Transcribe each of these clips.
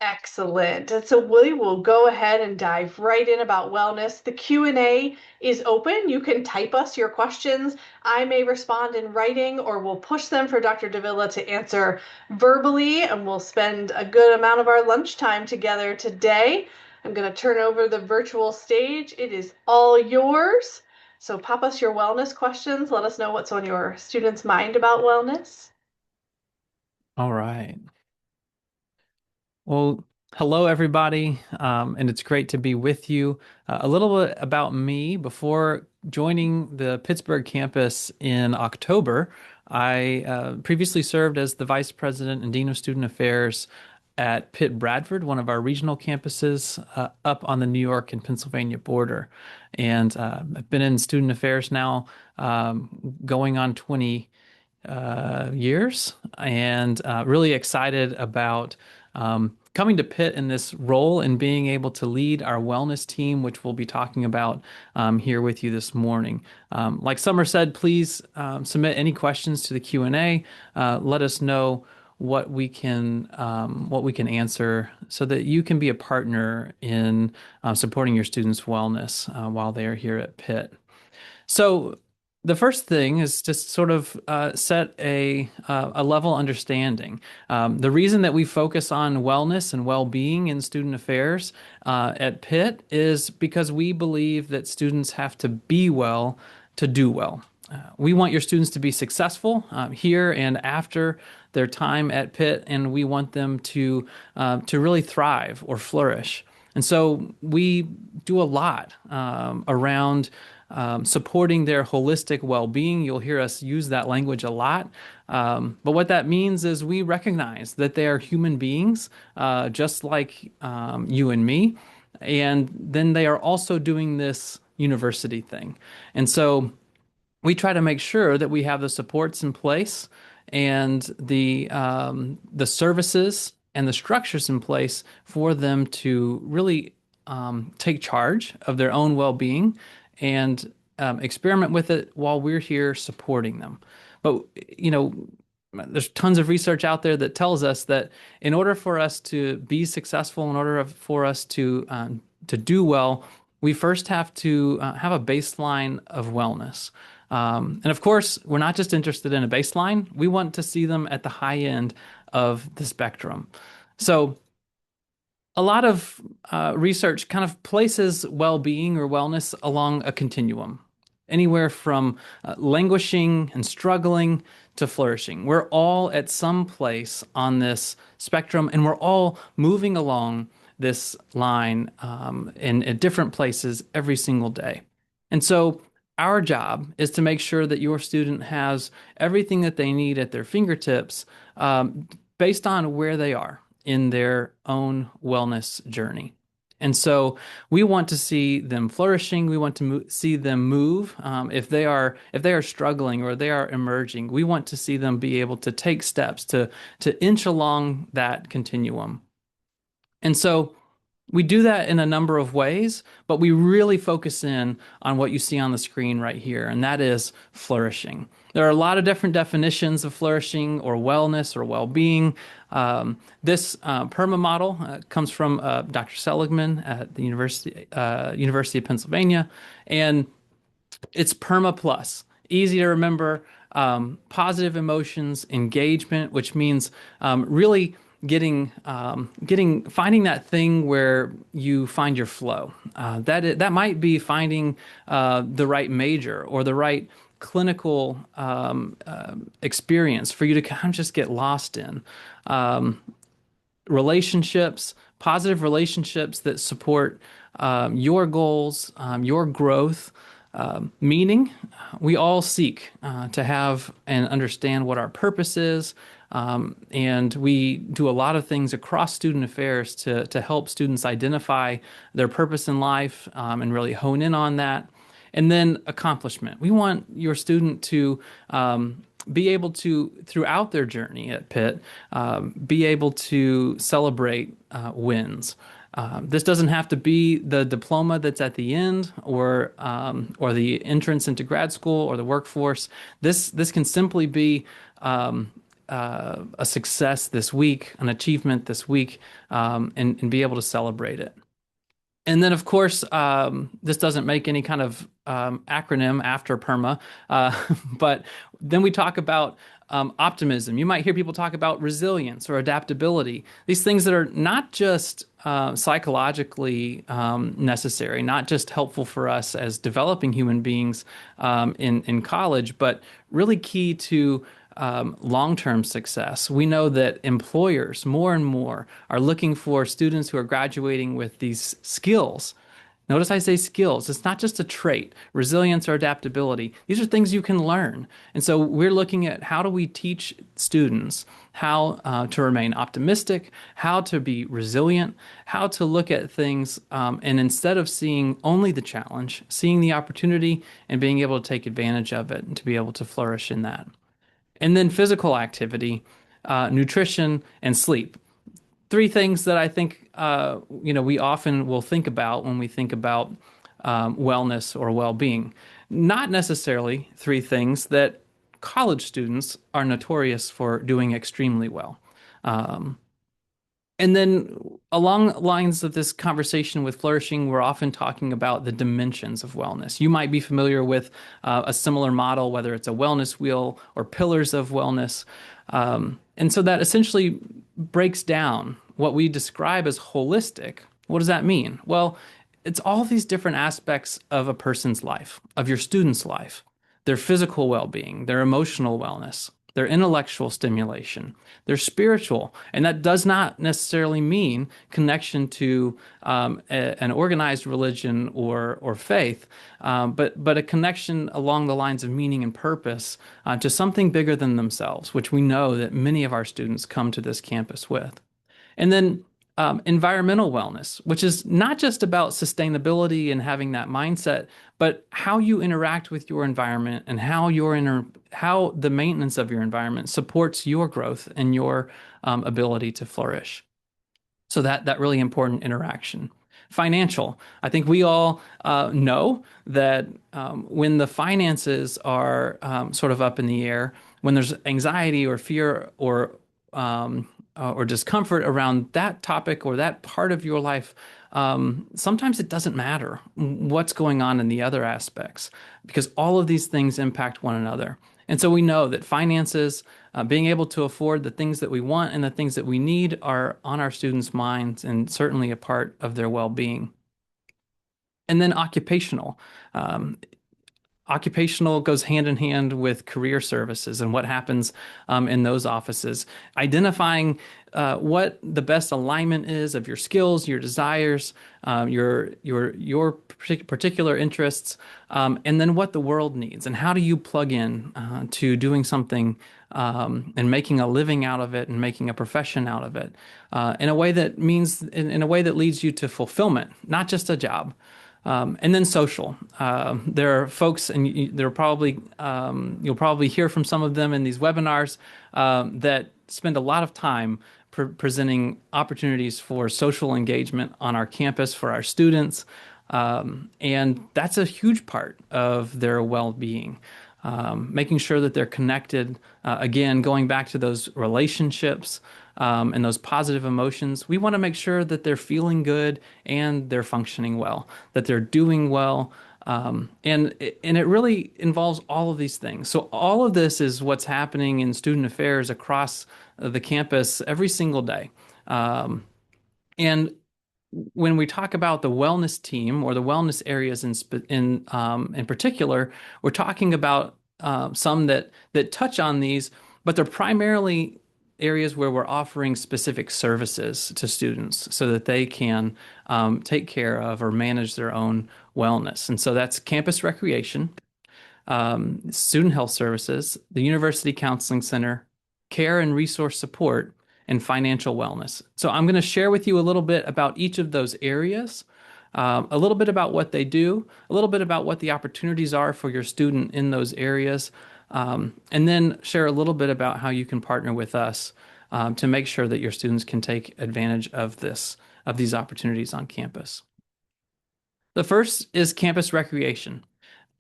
Excellent. And so we will go ahead and dive right in about wellness. The Q&A is open. You can type us your questions. I may respond in writing or we'll push them for Dr. Davila to answer verbally, and we'll spend a good amount of our lunchtime together today. I'm going to turn over the virtual stage. It is all yours. So pop us your wellness questions. Let us know what's on your students' mind about wellness. All right. Well, hello, everybody, and it's great to be with you. A little bit about me. Before joining the Pittsburgh campus in October, I previously served as the Vice President and Dean of Student Affairs at Pitt Bradford, one of our regional campuses up on the New York and Pennsylvania border. And I've been in student affairs now going on 20 years, and really excited about coming to Pitt in this role and being able to lead our wellness team, which we'll be talking about here with you this morning. Like Summer said, please submit any questions to the Q&A. Let us know what we can answer so that you can be a partner in supporting your students' wellness while they are here at Pitt. So the first thing is just sort of set a level understanding. The reason that we focus on wellness and well-being in student affairs at Pitt is because we believe that students have to be well to do well. We want your students to be successful here and after their time at Pitt, and we want them to really thrive or flourish. And so we do a lot around supporting their holistic well-being. You'll hear us use that language a lot. But what that means is we recognize that they are human beings, just like you and me. And then they are also doing this university thing. And so we try to make sure that we have the supports in place and the services and the structures in place for them to really take charge of their own well-being and experiment with it while we're here supporting them. But you know, there's tons of research out there that tells us that in order for us to be successful, in order for us to do well, we first have to have a baseline of wellness. And of course, we're not just interested in a baseline. We want to see them at the high end of the spectrum. So a lot of research kind of places well-being or wellness along a continuum, anywhere from languishing and struggling to flourishing. We're all at some place on this spectrum, and we're all moving along this line in at different places every single day. And so our job is to make sure that your student has everything that they need at their fingertips based on where they are in their own wellness journey. And so we want to see them flourishing. We want to see them move. If they are struggling or they are emerging, we want to see them be able to take steps to inch along that continuum. And so we do that in a number of ways, but we really focus in on what you see on the screen right here, and that is flourishing. There are a lot of different definitions of flourishing or wellness or well-being. This PERMA model comes from Dr. Seligman at the University of Pennsylvania, and it's PERMA plus. Easy to remember, positive emotions, engagement, which means really finding that thing where you find your flow. That might be finding the right major or the right clinical experience for you to kind of just get lost in. Relationships, positive relationships that support your goals, your growth, meaning. We all seek to have and understand what our purpose is. And we do a lot of things across student affairs to help students identify their purpose in life and really hone in on that. And then accomplishment. We want your student to be able to, throughout their journey at Pitt, be able to celebrate wins. This doesn't have to be the diploma that's at the end or the entrance into grad school or the workforce. This can simply be a success this week, an achievement this week, and be able to celebrate it. And then, of course, this doesn't make any kind of acronym after PERMA, but then we talk about optimism. You might hear people talk about resilience or adaptability, these things that are not just psychologically necessary, not just helpful for us as developing human beings in college, but really key to long-term success. We know that employers more and more are looking for students who are graduating with these skills. Notice I say skills. It's not just a trait, resilience or adaptability. These are things you can learn. And so we're looking at how do we teach students how to remain optimistic, how to be resilient, how to look at things, and instead of seeing only the challenge, seeing the opportunity and being able to take advantage of it and to be able to flourish in that. And then physical activity, nutrition, and sleep. Three things that I think we often will think about when we think about wellness or well-being. Not necessarily three things that college students are notorious for doing extremely well. Um, and then along lines of this conversation with flourishing, we're often talking about the dimensions of wellness. You might be familiar with a similar model, whether it's a wellness wheel or pillars of wellness. And so that essentially breaks down what we describe as holistic. What does that mean? Well, it's all these different aspects of a person's life, of your student's life, their physical well-being, their emotional wellness, their intellectual stimulation, their spiritual, and that does not necessarily mean connection to an organized religion or faith, but a connection along the lines of meaning and purpose to something bigger than themselves, which we know that many of our students come to this campus with. And then environmental wellness, which is not just about sustainability and having that mindset, but how you interact with your environment and how the maintenance of your environment supports your growth and your ability to flourish. So that really important interaction. Financial. I think we all know that when the finances are sort of up in the air, when there's anxiety or fear or discomfort around that topic or that part of your life, sometimes it doesn't matter what's going on in the other aspects because all of these things impact one another. And so we know that finances, being able to afford the things that we want and the things that we need are on our students' minds and certainly a part of their well-being. And then occupational. Occupational goes hand in hand with career services and what happens in those offices. Identifying what the best alignment is of your skills, your desires, your particular interests, and then what the world needs, and how do you plug in to doing something and making a living out of it and making a profession out of it in a way that means in a way that leads you to fulfillment, not just a job. And then social. There are folks, and you'll probably hear from some of them in these webinars that spend a lot of time presenting opportunities for social engagement on our campus for our students. And that's a huge part of their well-being. Making sure that they're connected, again, going back to those relationships and those positive emotions. We want to make sure that they're feeling good and they're functioning well, that they're doing well. And it really involves all of these things. So all of this is what's happening in student affairs across the campus every single day. And when we talk about the wellness team or the wellness areas in particular, we're talking about some that touch on these, but they're primarily areas where we're offering specific services to students so that they can take care of or manage their own wellness. And so that's campus recreation, student health services, the University Counseling Center, care and resource support, and financial wellness. So I'm going to share with you a little bit about each of those areas, a little bit about what they do, a little bit about what the opportunities are for your student in those areas, and then share a little bit about how you can partner with us to make sure that your students can take advantage of these opportunities on campus. The first is campus recreation.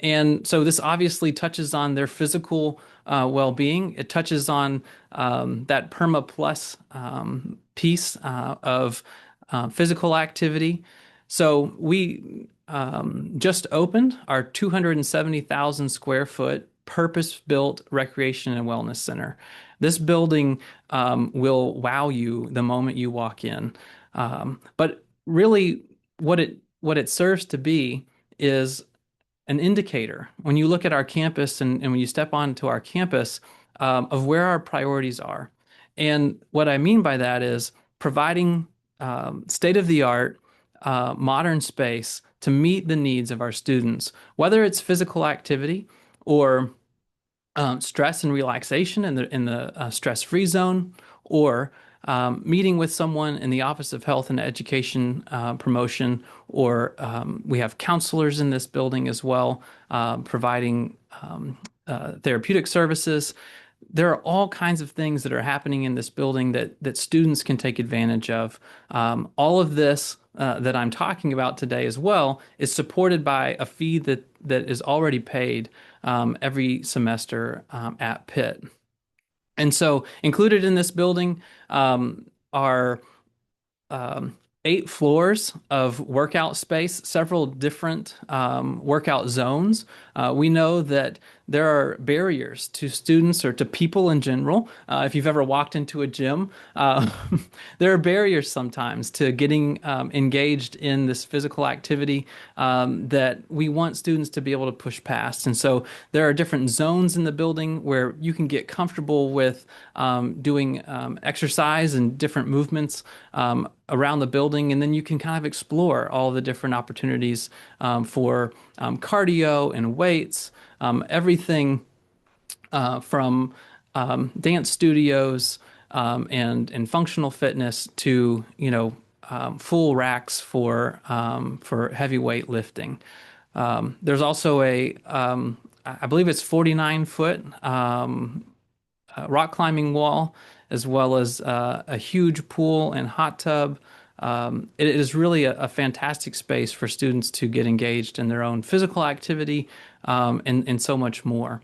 And so this obviously touches on their physical well-being. It touches on that Perma Plus piece of physical activity. So we just opened our 270,000 square foot purpose-built recreation and wellness center. This building will wow you the moment you walk in. But really, what it serves to be is an indicator when you look at our campus and when you step onto our campus of where our priorities are. And what I mean by that is providing state-of-the-art modern space to meet the needs of our students, whether it's physical activity or stress and relaxation in the stress-free zone, or meeting with someone in the Office of Health and Education Promotion, or we have counselors in this building as well, providing therapeutic services. There are all kinds of things that are happening in this building that students can take advantage of. All of this that I'm talking about today as well is supported by a fee that is already paid every semester at Pitt. And so included in this building are um, 8 floors of workout space, several different workout zones. We know that there are barriers to students or to people in general. If you've ever walked into a gym, there are barriers sometimes to getting engaged in this physical activity that we want students to be able to push past. And so there are different zones in the building where you can get comfortable with doing exercise and different movements around the building, and then you can kind of explore all the different opportunities for cardio and weights, everything from dance studios and functional fitness to full racks for heavyweight lifting. There's also I believe it's 49-foot rock climbing wall, as well as a huge pool and hot tub. It is really a fantastic space for students to get engaged in their own physical activity and so much more.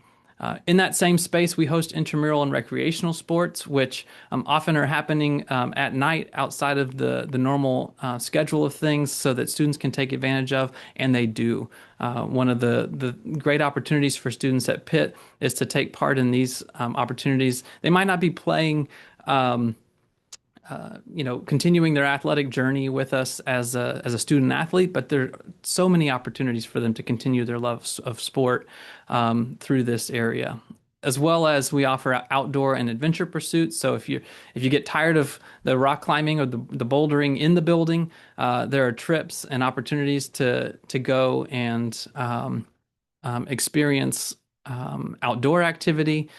In that same space, we host intramural and recreational sports, which often are happening at night outside of the normal schedule of things so that students can take advantage of, and they do. One of the great opportunities for students at Pitt is to take part in these opportunities. They might not be playing. Continuing their athletic journey with us as a student athlete, but there are so many opportunities for them to continue their love of sport through this area. As well as we offer outdoor and adventure pursuits. So if you get tired of the rock climbing or the bouldering in the building, there are trips and opportunities to go and experience outdoor activity.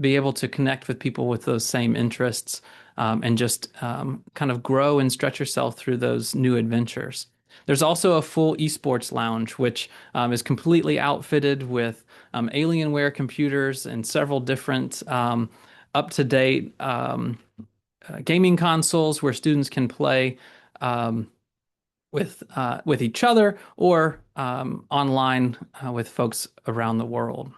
Be able to connect with people with those same interests and just kind of grow and stretch yourself through those new adventures. There's also a full esports lounge, which is completely outfitted with Alienware computers and several different up-to-date gaming consoles where students can play with each other or online with folks around the world.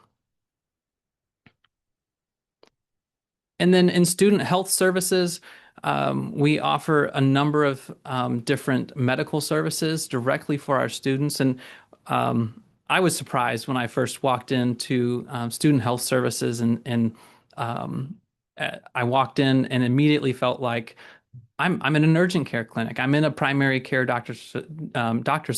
And then in student health services, we offer a number of different medical services directly for our students. And I was surprised when I first walked into student health services, and I walked in and immediately felt like I'm in an urgent care clinic. I'm in a primary care doctor's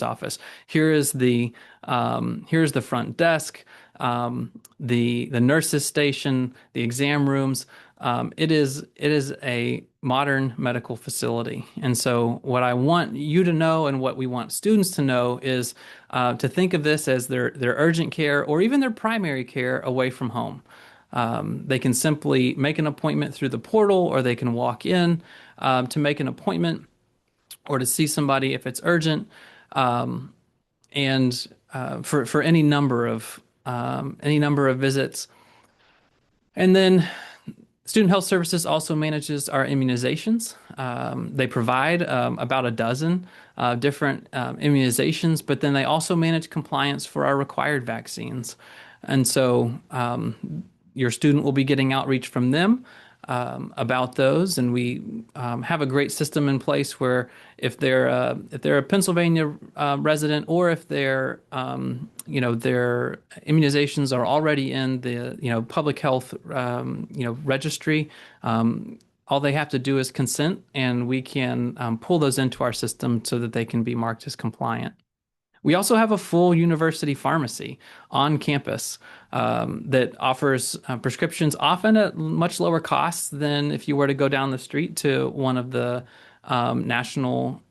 office. Here's the front desk, the nurses station, the exam rooms. It is a modern medical facility. And so what I want you to know and what we want students to know is to think of this as their urgent care or even their primary care away from home. They can simply make an appointment through the portal, or they can walk in to make an appointment or to see somebody if it's urgent, and for any number of visits. And then Student Health Services also manages our immunizations. They provide about a dozen different immunizations, but then they also manage compliance for our required vaccines. And so your student will be getting outreach from them about those, and we have a great system in place where if they're a Pennsylvania resident, or if their immunizations are already in the public health registry. All they have to do is consent, and we can pull those into our system so that they can be marked as compliant. We also have a full university pharmacy on campus that offers prescriptions, often at much lower costs than if you were to go down the street to one of the national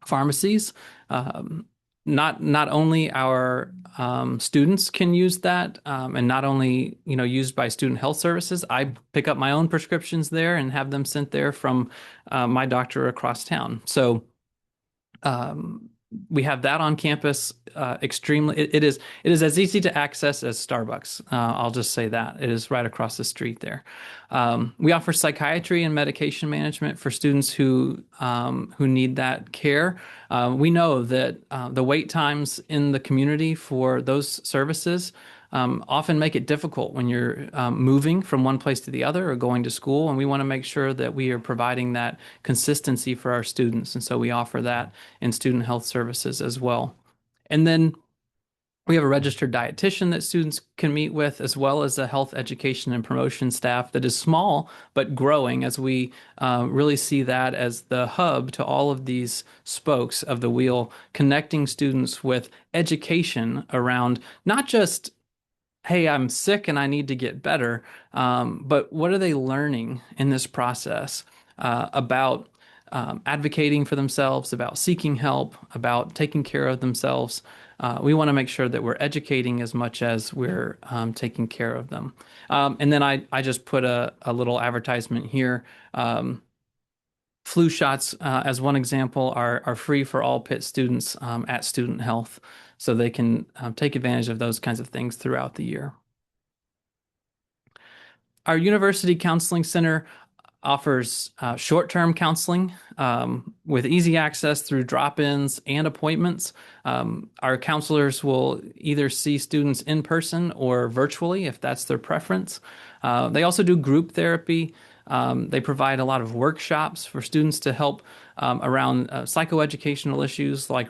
pharmacies. Um, not only our students can use that, and not only used by Student Health Services. I pick up my own prescriptions there and have them sent there from my doctor across town. So um, we have that on campus. Extremely, it is as easy to access as Starbucks. I'll just say that it is right across the street there. We offer psychiatry and medication management for students who need that care. We know that the wait times in the community for those services often make it difficult when you're moving from one place to the other or going to school. And we want to make sure that we are providing that consistency for our students. And so we offer that in student health services as well. And then we have a registered dietitian that students can meet with, as well as a health education and promotion staff that is small but growing, as we really see that as the hub to all of these spokes of the wheel, connecting students with education around not just hey, I'm sick and I need to get better. But what are they learning in this process about advocating for themselves, about seeking help, about taking care of themselves? We want to make sure that we're educating as much as we're taking care of them. And then I just put a little advertisement here. Flu shots, as one example, are free for all Pitt students at Student Health, so they can take advantage of those kinds of things throughout the year. Our University Counseling Center offers short-term counseling with easy access through drop-ins and appointments. Our counselors will either see students in person or virtually if that's their preference. They also do group therapy. They provide a lot of workshops for students to help around psychoeducational issues like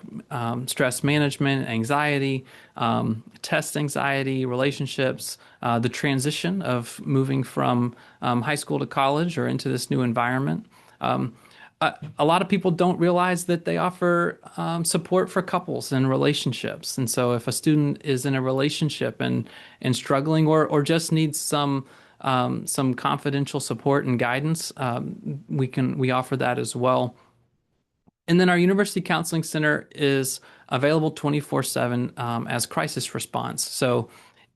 stress management, anxiety, test anxiety, relationships, the transition of moving from high school to college or into this new environment. A lot of people don't realize that they offer support for couples and relationships. And so if a student is in a relationship and struggling, or just needs some confidential support and guidance, we offer that as well. And then our University Counseling Center is available 24/7 as crisis response. So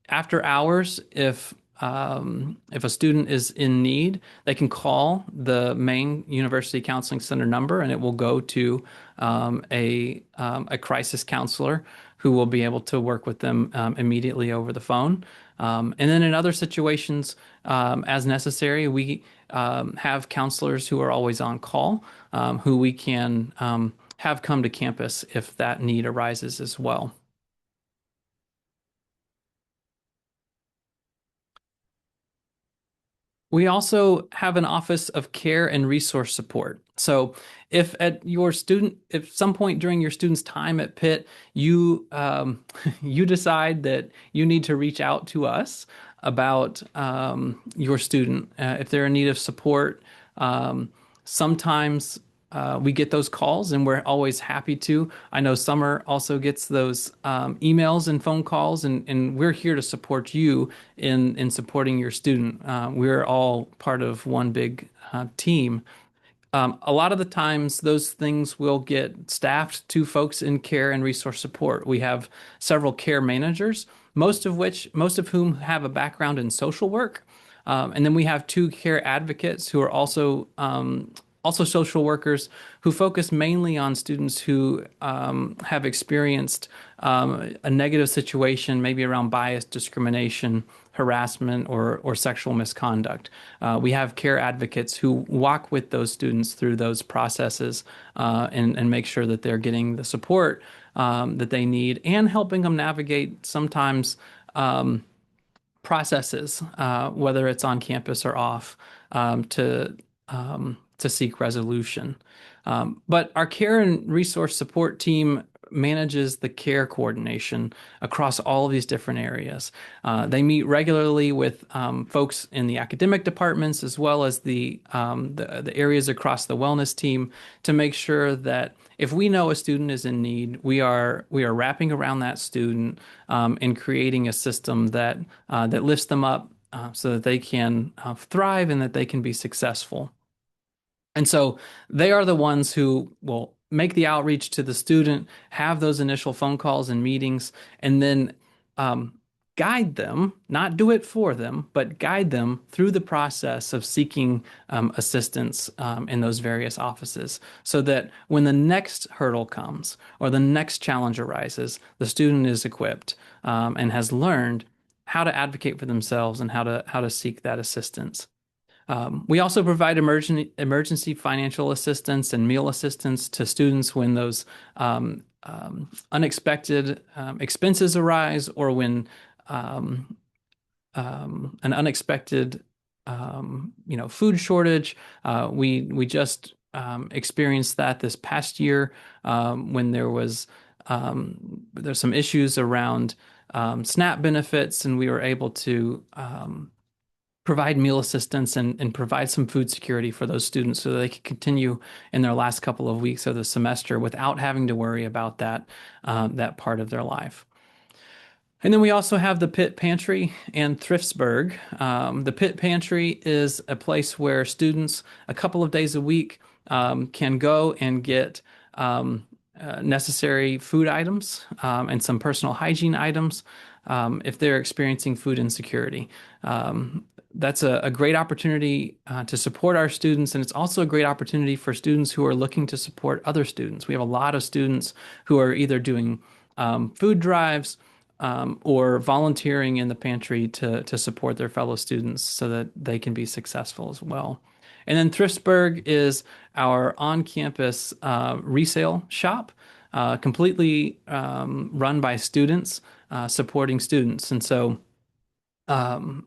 after hours, if a student is in need, they can call the main University Counseling Center number, and it will go to a crisis counselor who will be able to work with them immediately over the phone. And then in other situations, as necessary, we have counselors who are always on call, who we can have come to campus if that need arises as well. We also have an office of care and resource support. So if some point during your student's time at Pitt, you decide that you need to reach out to us about your student, if they're in need of support, sometimes we get those calls and we're always happy to. I know Summer also gets those emails and phone calls, and we're here to support you in supporting your student. We're all part of one big team. A lot of the times, those things will get staffed to folks in care and resource support. We have several care managers, most of whom have a background in social work. And then we have two care advocates who are also social workers who focus mainly on students who have experienced a negative situation, maybe around bias, discrimination, harassment or sexual misconduct. We have care advocates who walk with those students through those processes and make sure that they're getting the support that they need and helping them navigate sometimes processes, whether it's on campus or off, to seek resolution. But our care and resource support team manages the care coordination across all of these different areas. They meet regularly with folks in the academic departments as well as the areas across the wellness team to make sure that if we know a student is in need, we are wrapping around that student and creating a system that lifts them up so that they can thrive and that they can be successful. And so they are the ones who will make the outreach to the student, have those initial phone calls and meetings, and then um, guide them, not do it for them, but guide them through the process of seeking assistance in those various offices so that when the next hurdle comes or the next challenge arises, the student is equipped and has learned how to advocate for themselves and how to seek that assistance. We also provide emergency financial assistance and meal assistance to students when those unexpected expenses arise or when an unexpected food shortage. We just experienced that this past year when there's some issues around SNAP benefits, and we were able to provide meal assistance and provide some food security for those students so that they can continue in their last couple of weeks of the semester without having to worry about that part of their life. And then we also have the Pitt Pantry and Thriftsburg. The Pitt Pantry is a place where students a couple of days a week can go and get necessary food items and some personal hygiene items if they're experiencing food insecurity. That's a great opportunity to support our students, and it's also a great opportunity for students who are looking to support other students. We have a lot of students who are either doing food drives or volunteering in the pantry to support their fellow students so that they can be successful as well. And then Thriftsburg is our on-campus resale shop, completely run by students, supporting students. And so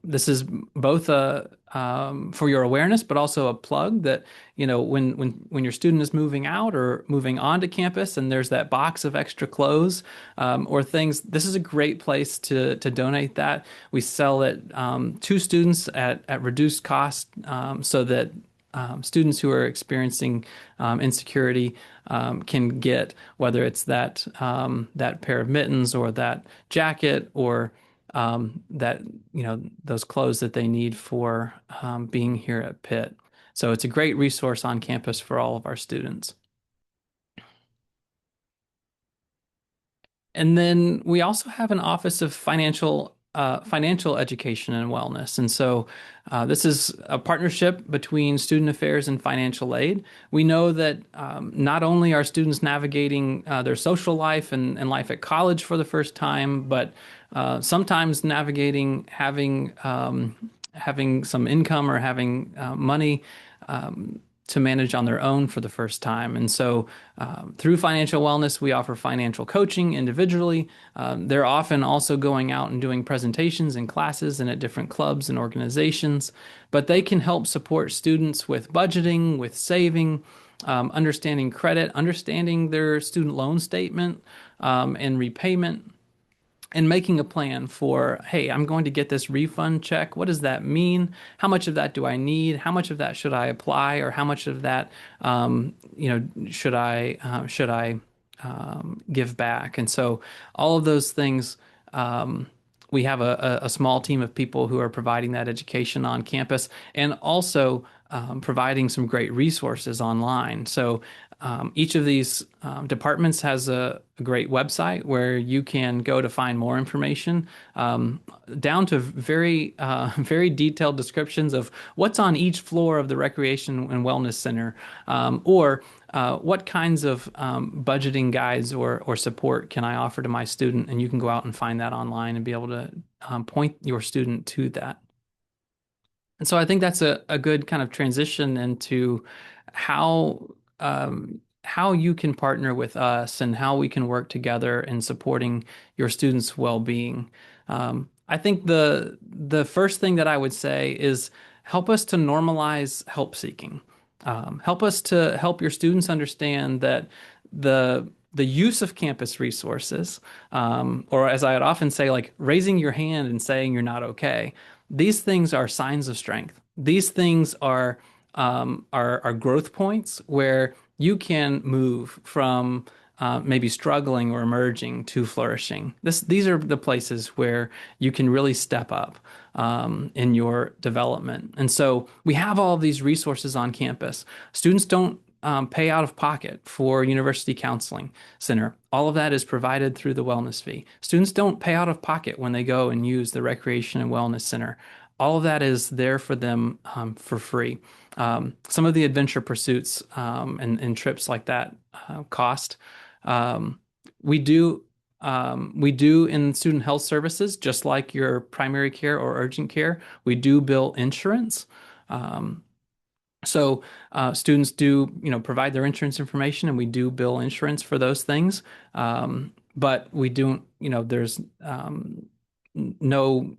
this is both for your awareness, but also a plug that, when your student is moving out or moving onto campus and there's that box of extra clothes or things, this is a great place to donate that. We sell it to students at reduced cost so that students who are experiencing insecurity can get, whether it's that pair of mittens or that jacket or that those clothes that they need for being here at Pitt. So it's a great resource on campus for all of our students. And then we also have an Office of Financial Education and Wellness. And so this is a partnership between Student Affairs and Financial Aid. We know that not only are students navigating their social life and life at college for the first time, but sometimes navigating having some income or having money to manage on their own for the first time. And so through financial wellness, we offer financial coaching individually. They're often also going out and doing presentations and classes and at different clubs and organizations, but they can help support students with budgeting, with saving, understanding credit, understanding their student loan statement and repayment, and making a plan for, hey, I'm going to get this refund check. What does that mean? How much of that do I need? How much of that should I apply, or how much of that, should I give back? And so all of those things, we have a small team of people who are providing that education on campus and also providing some great resources online. So each of these departments has a great website where you can go to find more information, down to very, very detailed descriptions of what's on each floor of the Recreation and Wellness Center, or what kinds of budgeting guides or support can I offer to my student? And you can go out and find that online and be able to point your student to that. And so I think that's a good kind of transition into how how you can partner with us and how we can work together in supporting your students' well-being. I think the first thing that I would say is help us to normalize help seeking. Help us to help your students understand that the use of campus resources, or as I would often say, like raising your hand and saying you're not okay, these things are signs of strength. These things are growth points where you can move from maybe struggling or emerging to flourishing. These are the places where you can really step up in your development. And so we have all of these resources on campus. Students don't pay out of pocket for University Counseling Center. All of that is provided through the wellness fee. Students don't pay out of pocket when they go and use the Recreation and Wellness Center. All of that is there for them for free. Some of the adventure pursuits and trips like that cost. Um, we do we do in student health services, just like your primary care or urgent care, we do bill insurance. Um, Students do, provide their insurance information, and we do bill insurance for those things. But we don't, there's no,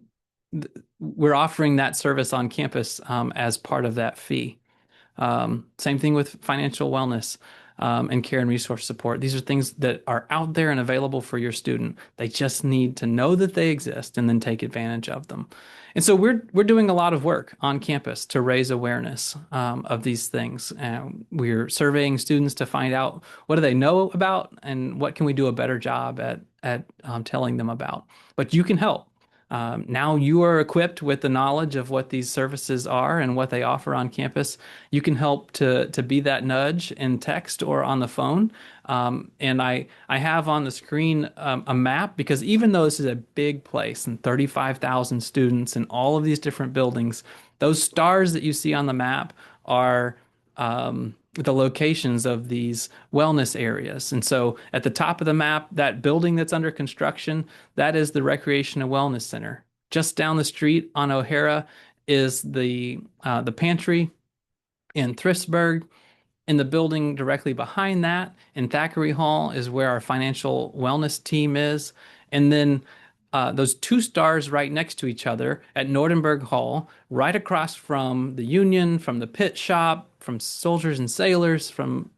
we're offering that service on campus as part of that fee. Same thing with financial wellness and care and resource support. These are things that are out there and available for your student. They just need to know that they exist and then take advantage of them. And so we're doing a lot of work on campus to raise awareness of these things. We're surveying students to find out what do they know about and what can we do a better job at telling them about. But you can help. Now you are equipped with the knowledge of what these services are and what they offer on campus. You can help to be that nudge in text or on the phone. And I have on the screen a map, because even though this is a big place and 35,000 students in all of these different buildings, those stars that you see on the map are the locations of these wellness areas. And so at the top of the map, that building that's under construction, that is the Recreation and Wellness Center. Just down the street on O'Hara is the pantry in Thriftsburg. In the building directly behind that, in Thackeray Hall, is where our financial wellness team is. And then those two stars right next to each other at Nordenberg Hall, right across from the Union, from the Pitt shop, from Soldiers and Sailors, from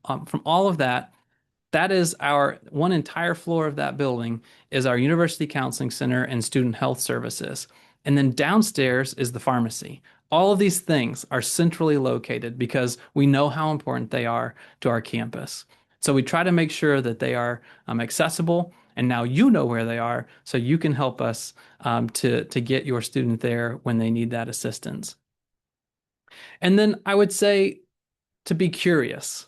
all of that. That is our one entire floor of that building is our University Counseling Center and Student Health Services. And then downstairs is the pharmacy. All of these things are centrally located because we know how important they are to our campus. So we try to make sure that they are accessible. And now you know where they are, so you can help us to get your student there when they need that assistance. And then I would say to be curious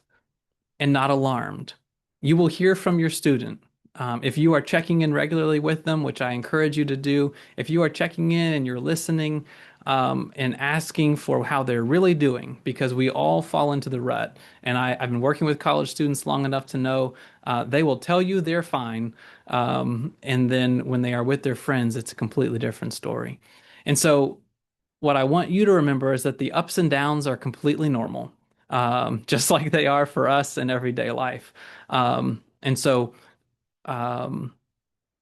and not alarmed. You will hear from your student. If you are checking in regularly with them, which I encourage you to do, if you are checking in and you're listening and asking for how they're really doing, because we all fall into the rut. And I've been working with college students long enough to know they will tell you they're fine. And then when they are with their friends, it's a completely different story. And so what I want you to remember is that the ups and downs are completely normal, just like they are for us in everyday life. And so um,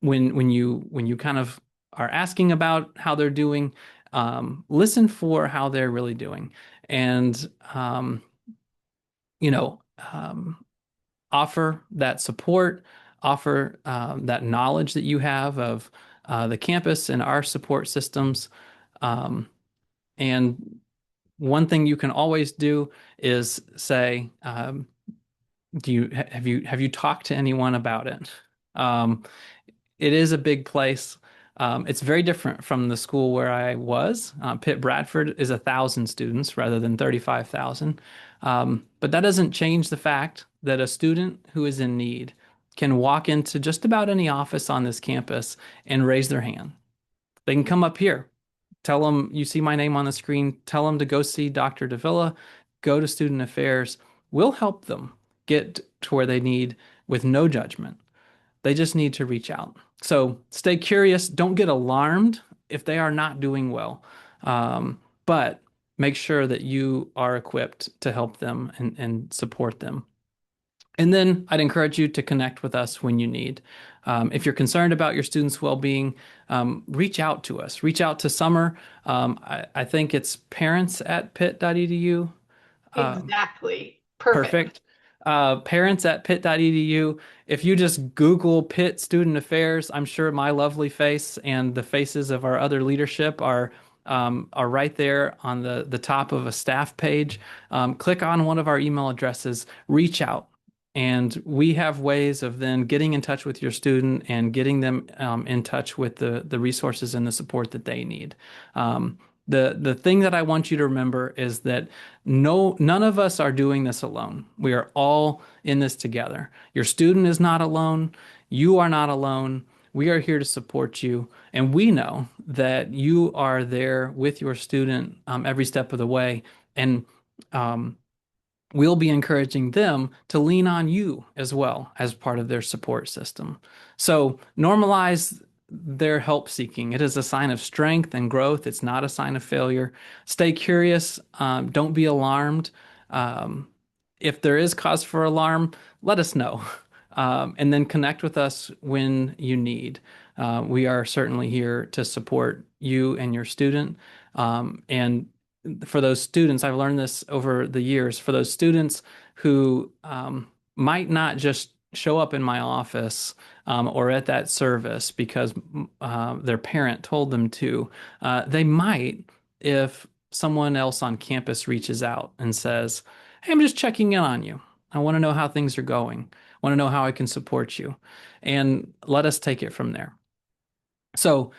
when you kind of are asking about how they're doing, listen for how they're really doing, and you know, um, offer that support, offer that knowledge that you have of the campus and our support systems. Um, and one thing you can always do is say, do you have you talked to anyone about it? Um, it is a big place. It's very different from the school where I was. Pitt Bradford is 1,000 students rather than 35,000. But that doesn't change the fact that a student who is in need can walk into just about any office on this campus and raise their hand. They can come up here. Tell them you see my name on the screen. Tell them to go see Dr. Davila, go to Student Affairs. We'll help them get to where they need with no judgment. They just need to reach out. So stay curious. Don't get alarmed if they are not doing well. But make sure that you are equipped to help them and support them. And then I'd encourage you to connect with us when you need. If you're concerned about your students' well-being, reach out to us. Reach out to Summer. I think it's parents at pitt.edu. Exactly. Perfect. Perfect. Parents at pitt.edu. If you just Google Pitt Student Affairs, I'm sure my lovely face and the faces of our other leadership are right there on the top of a staff page. Click on one of our email addresses, reach out. And we have ways of then getting in touch with your student and getting them in touch with the resources and the support that they need. The thing that I want you to remember is that none of us are doing this alone. We are all in this together. Your student is not alone. You are not alone. We are here to support you, and we know that you are there with your student every step of the way. And um, we'll be encouraging them to lean on you as well as part of their support system. So normalize their help seeking. It is a sign of strength and growth. It's not a sign of failure. Stay curious. Don't be alarmed. Um, if there is cause for alarm, let us know. And then connect with us when you need. We are certainly here to support you and your student. And for those students, I've learned this over the years, for those students who might not just show up in my office or at that service because their parent told them to, they might if someone else on campus reaches out and says, "Hey, I'm just checking in on you. I want to know how things are going. I want to know how I can support you." And let us take it from there. So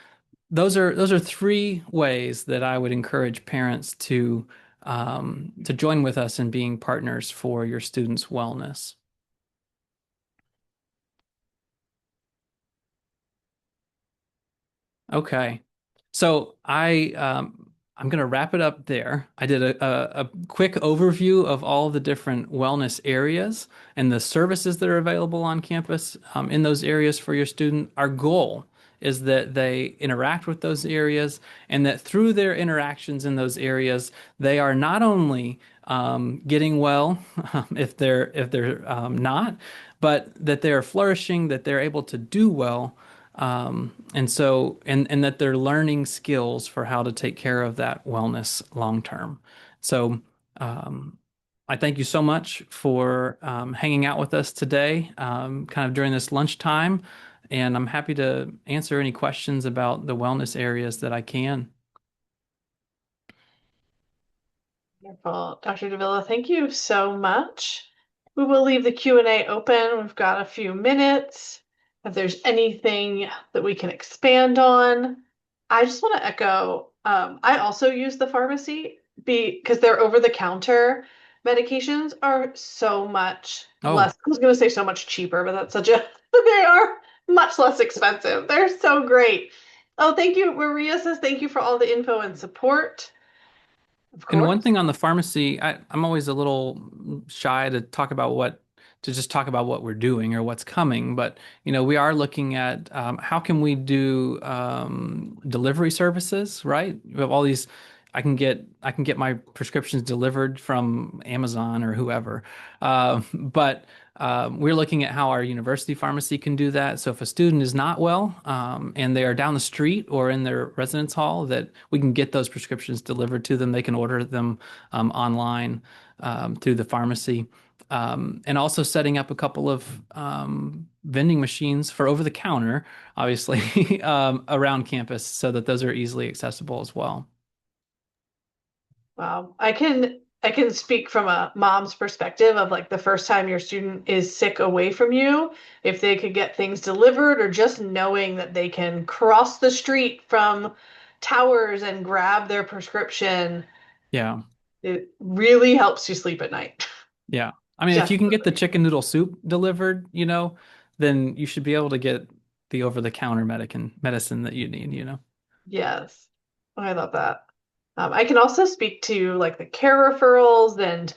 those are three ways that I would encourage parents to join with us in being partners for your students' wellness. Okay. So I'm going to wrap it up there. I did a quick overview of all the different wellness areas and the services that are available on campus in those areas for your student. Our goal is that they interact with those areas and that through their interactions in those areas, they are not only getting well if they're not, but that they're flourishing, that they're able to do well and that they're learning skills for how to take care of that wellness long term. So, um, I thank you so much for hanging out with us today, kind of during this lunchtime, and I'm happy to answer any questions about the wellness areas that I can. Wonderful. Dr. Davila, thank you so much. We will leave the Q&A open. We've got a few minutes. If there's anything that we can expand on, I just want to echo, I also use the pharmacy because their over-the-counter medications are so much Oh, less. I was going to say so much cheaper, but that's such a, they are much less expensive. They're so great. Oh, thank you. Maria says thank you for all the info and support. Of and one course. thing on the pharmacy, I'm always a little shy to just talk about what we're doing or what's coming. But, we are looking at how can we do delivery services, right? We have all these, I can get my prescriptions delivered from Amazon or whoever. But we're looking at how our university pharmacy can do that. So if a student is not well and they are down the street or in their residence hall, that we can get those prescriptions delivered to them. They can order them online through the pharmacy. And also setting up a couple of vending machines for over the counter, obviously, around campus so that those are easily accessible as well. Wow. I can speak from a mom's perspective of like the first time your student is sick away from you, if they could get things delivered or just knowing that they can cross the street from towers and grab their prescription, Yeah. it really helps you sleep at night. Yeah. I mean, if you can get the Definitely. chicken noodle soup delivered, then you should be able to get the over-the-counter medicine that you need, Yes. I love that. I can also speak to like the care referrals and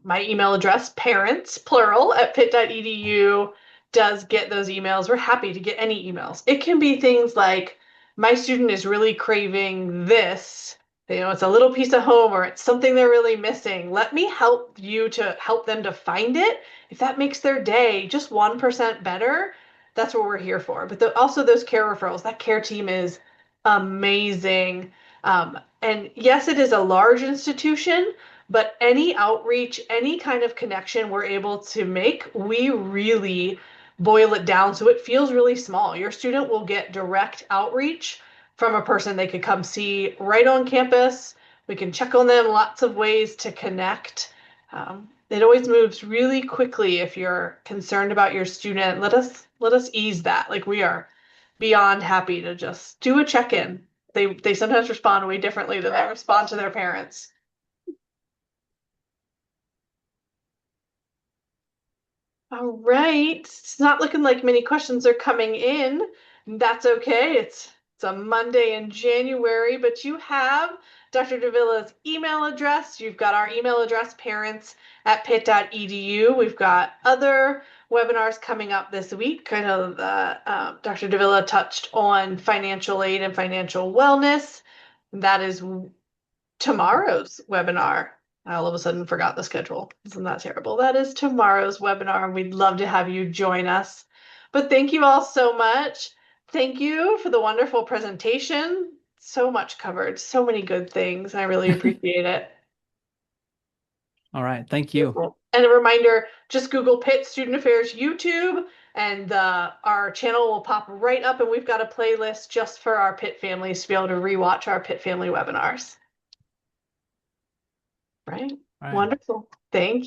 my email address, parents, plural, at pitt.edu does get those emails. We're happy to get any emails. It can be things like, my student is really craving this. It's a little piece of home or it's something they're really missing. Let me help you to help them to find it. If that makes their day just 1% better, that's what we're here for. But also those care referrals, that care team is amazing. And yes, it is a large institution, but any outreach, any kind of connection we're able to make, we really boil it down so it feels really small. Your student will get direct outreach from a person they could come see right on campus. We can check on them, lots of ways to connect. It always moves really quickly if you're concerned about your student. Let us ease that. Like we are beyond happy to just do a check-in. They sometimes respond way differently than they respond to their parents. All right. It's not looking like many questions are coming in. That's okay. It's a Monday in January, but you have Dr. Davila's email address. You've got our email address, parents at pitt.edu. We've got other webinars coming up this week. Kind of Dr. Davila touched on financial aid and financial wellness. That is tomorrow's webinar. I all of a sudden forgot the schedule. Isn't that terrible? That is tomorrow's webinar, and we'd love to have you join us. But thank you all so much. Thank you for the wonderful presentation. So much covered, so many good things. I really know. appreciate it. All right. Thank you. And a reminder, just Google Pitt Student Affairs YouTube, and our channel will pop right up, and we've got a playlist just for our Pitt families to be able to rewatch our Pitt family webinars. Right? All right. Wonderful. Thank you.